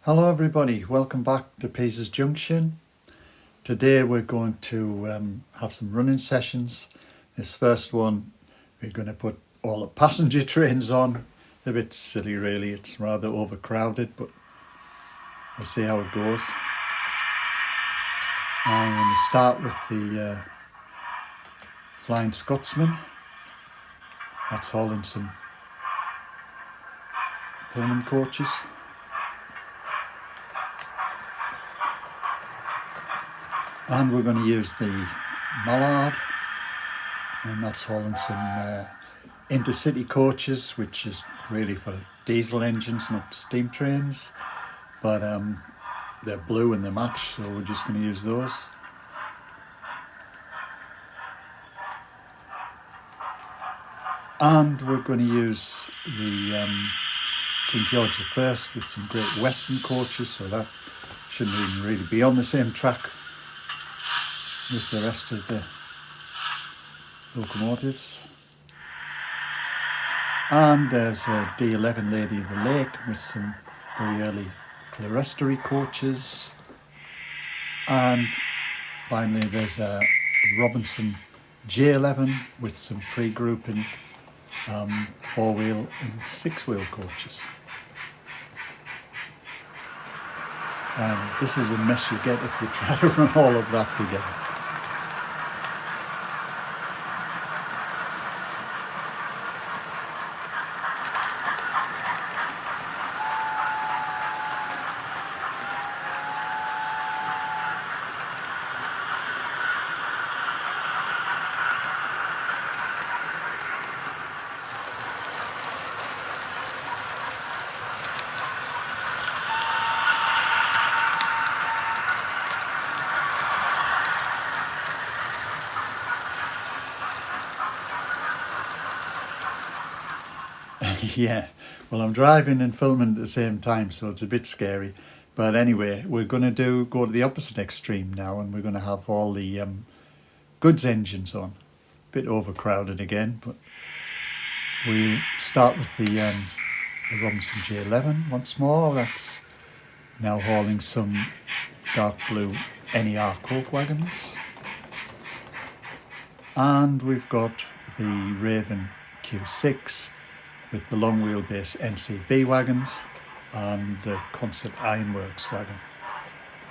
Hello everybody, welcome back to Peter's Junction. Today we're going to have some running sessions. This first one we're going to put all the passenger trains on. A bit silly really, it's rather overcrowded, but we'll see how it goes. I'm going to start with the Flying Scotsman. That's hauling some Pullman coaches. And we're going to use the Mallard, and that's hauling some intercity coaches, which is really for diesel engines, not steam trains, but they're blue and they match, so we're just going to use those. And we're going to use the King George I with some Great Western coaches, so that shouldn't even really be on the same track with the rest of the locomotives. And there's a D11 Lady of the Lake with some very early clerestory coaches. And finally there's a Robinson J11 with some pre-grouping 4-wheel and 6-wheel coaches. And this is the mess you get if you try to run all of that together. Yeah, well, I'm driving and filming at the same time, so it's a bit scary. But anyway, we're going to go to the opposite extreme now, and we're going to have all the goods engines on. A bit overcrowded again, but we start with the Robinson J11 once more. That's now hauling some dark blue NER coke wagons. And we've got the Raven Q6 with the long wheelbase NCB wagons and the Concert Ironworks wagon.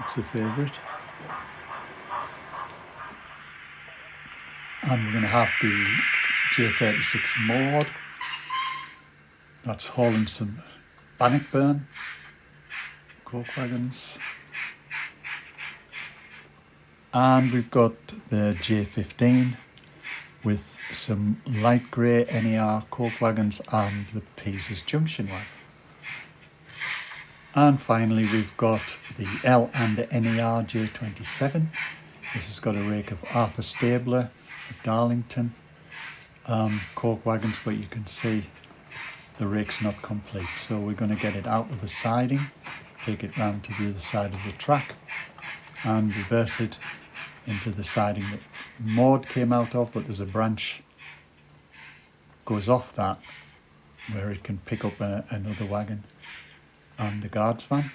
It's a favourite. And we're going to have the J36 Maud. That's hauling some Bannockburn coke wagons. And we've got the J15 with some light grey NER coke wagons and the Peter's Junction wagon. And finally we've got the L and the NER J27. This has got a rake of Arthur Stabler of Darlington coke wagons, but you can see the rake's not complete, so we're going to get it out of the siding, take it round to the other side of the track and reverse it into the siding that Maud came out of, but there's a branch goes off that where it can pick up another wagon and the guards van.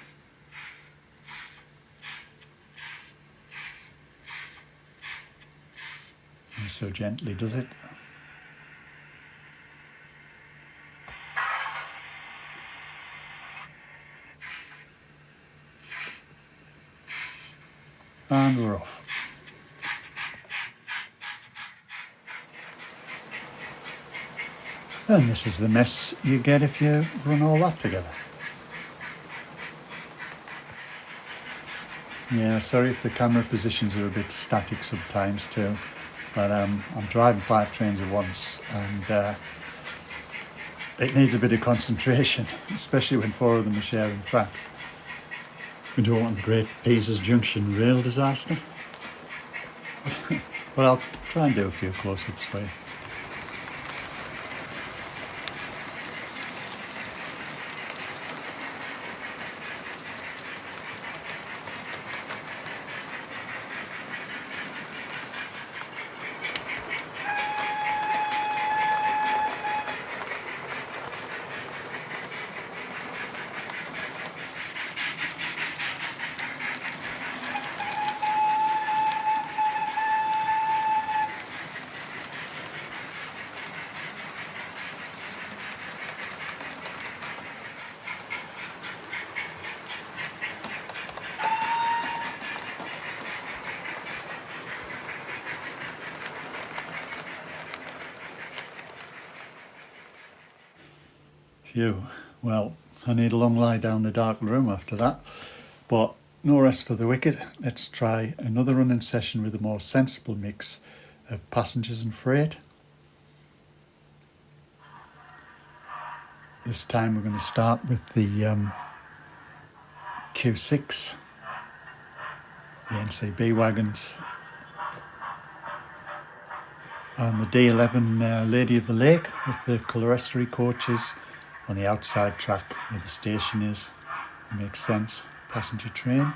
And so gently does it. And we're off. And this is the mess you get if you run all that together. Yeah, sorry if the camera positions are a bit static sometimes too, but I'm driving 5 trains at once and it needs a bit of concentration, especially when 4 of them are sharing tracks. We don't want the Great Peter's Junction rail disaster. But I'll try and do a few close-ups for you. Phew. Well, I need a long lie down in the dark room after that. But no rest for the wicked. Let's try another running session with a more sensible mix of passengers and freight. This time we're going to start with the Q6, the NCB wagons, and the D11 Lady of the Lake with the clerestory coaches on the outside track where the station is. Makes sense. Passenger train.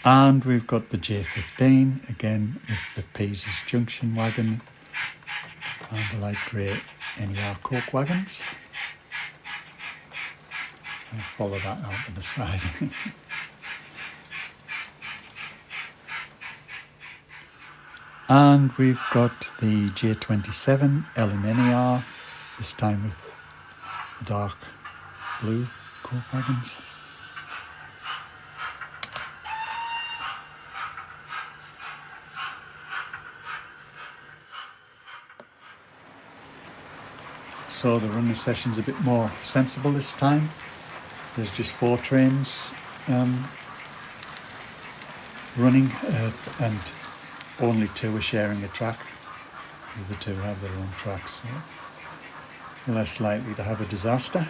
And we've got the J15 again with the Pease's Junction wagon and the light grey NER Coke wagons. I'll follow that out to the side. And we've got the J27 LNNER, this time with the dark blue Coke wagons. So the running session's a bit more sensible this time. There's just 4 trains running and only 2 are sharing a track. The other 2 have their own tracks, so less likely to have a disaster.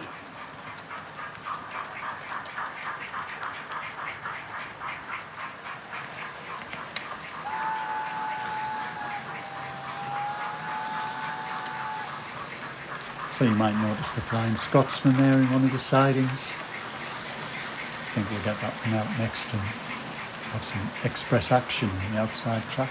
So you might notice the Flying Scotsman there in one of the sidings. I think we'll get that one out next and have some express action on the outside track.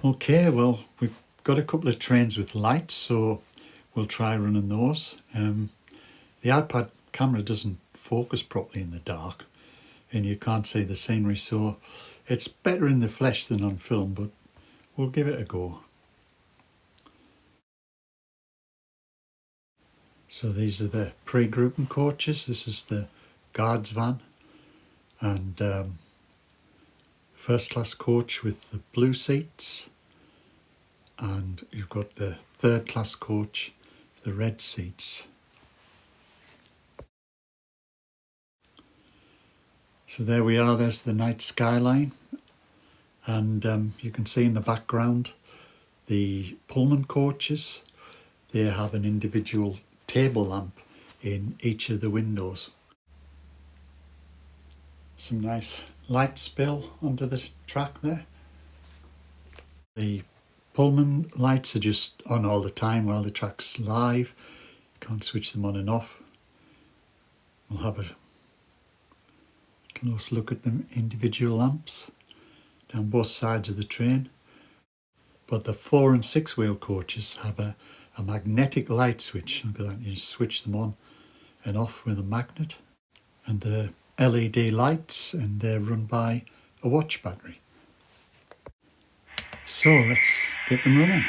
Okay, well, we've got a couple of trains with lights, so we'll try running those. The iPad camera doesn't focus properly in the dark and you can't see the scenery, so it's better in the flesh than on film, but we'll give it a go. So these are the pre-grouping coaches. This is the guards van and first class coach with the blue seats, and you've got the third class coach, the red seats. So there we are, there's the night skyline, and you can see in the background the Pullman coaches. They have an individual table lamp in each of the windows. Some nice light spill onto the track there. The Pullman lights are just on all the time while the track's live. Can't switch them on and off. We'll have a close look at the individual lamps down both sides of the train. But the 4 and 6 wheel coaches have a magnetic light switch. Look at that, you just switch them on and off with a magnet. And the LED lights, and they're run by a watch battery. So let's get them running.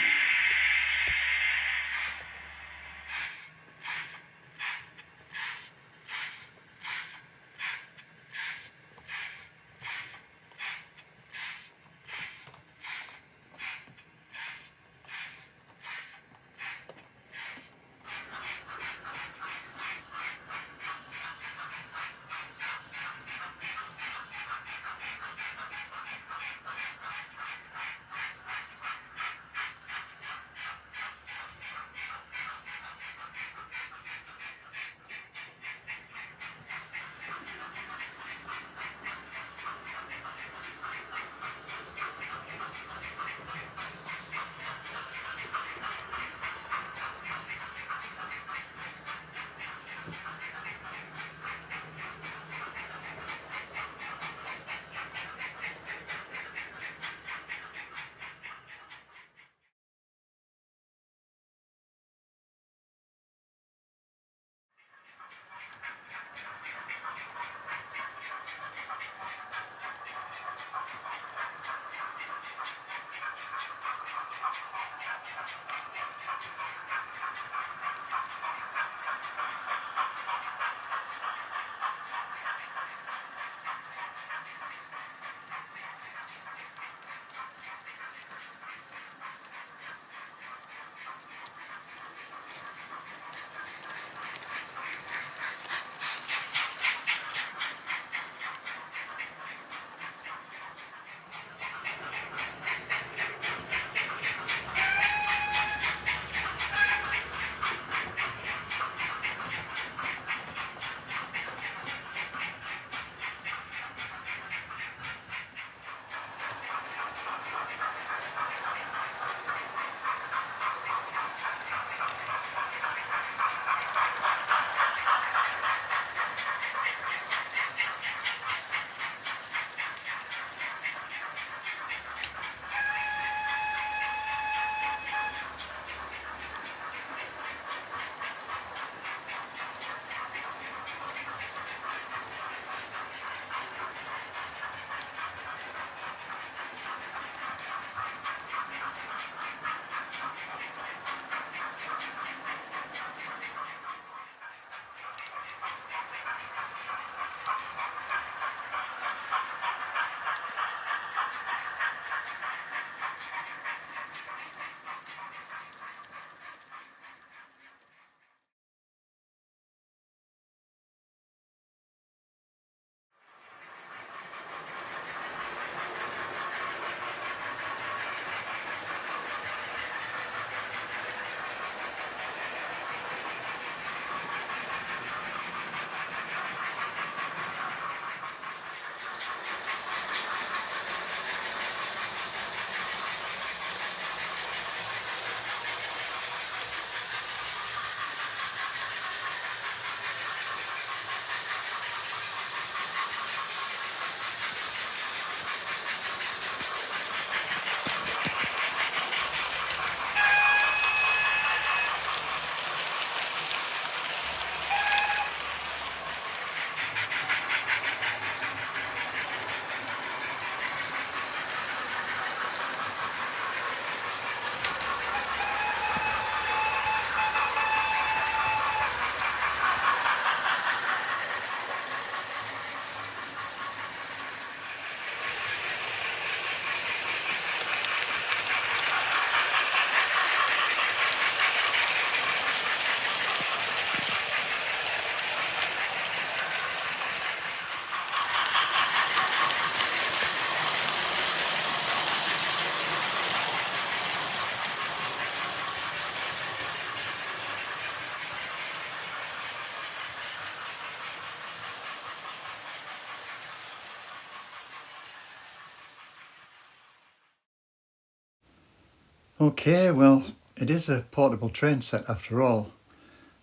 Okay, well, it is a portable train set after all,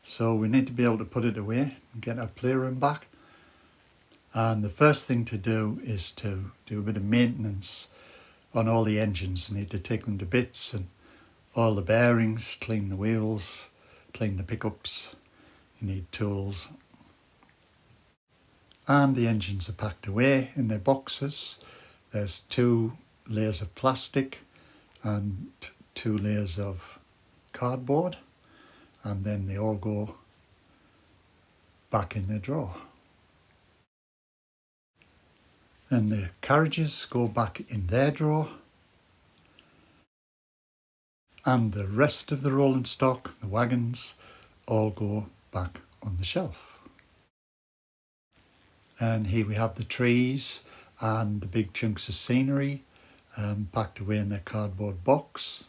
so we need to be able to put it away and get our playroom back. And the first thing to do is to do a bit of maintenance on all the engines. You need to take them to bits and all the bearings, clean the wheels, clean the pickups. You need tools. And the engines are packed away in their boxes. There's 2 layers of plastic and 2 layers of cardboard, and then they all go back in their drawer. And the carriages go back in their drawer, and the rest of the rolling stock, the wagons, all go back on the shelf. And here we have the trees and the big chunks of scenery packed away in their cardboard box.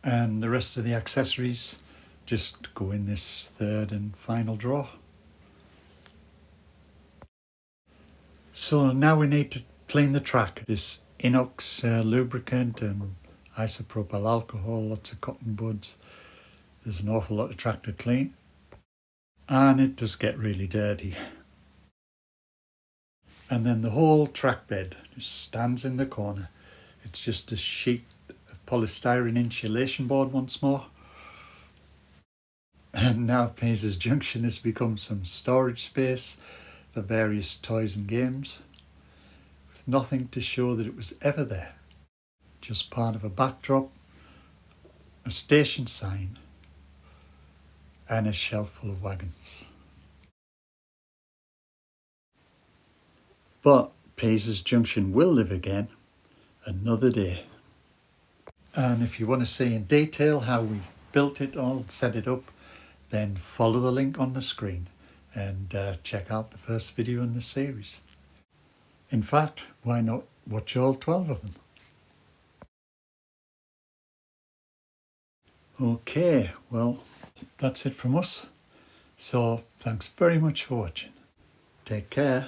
And the rest of the accessories just go in this third and final drawer. So now we need to clean the track. This inox lubricant and isopropyl alcohol, lots of cotton buds. There's an awful lot of track to clean, and it does get really dirty. And then the whole track bed just stands in the corner. It's just a sheet of polystyrene insulation board once more. And now Paisley's Junction has become some storage space for various toys and games, with nothing to show that it was ever there. Just part of a backdrop, a station sign, and a shelf full of wagons. But Paisley's Junction will live again another day. And if you want to see in detail how we built it all, set it up, then follow the link on the screen and check out the first video in the series. In fact, why not watch all 12 of them? Okay, well, that's it from us. So thanks very much for watching. Take care.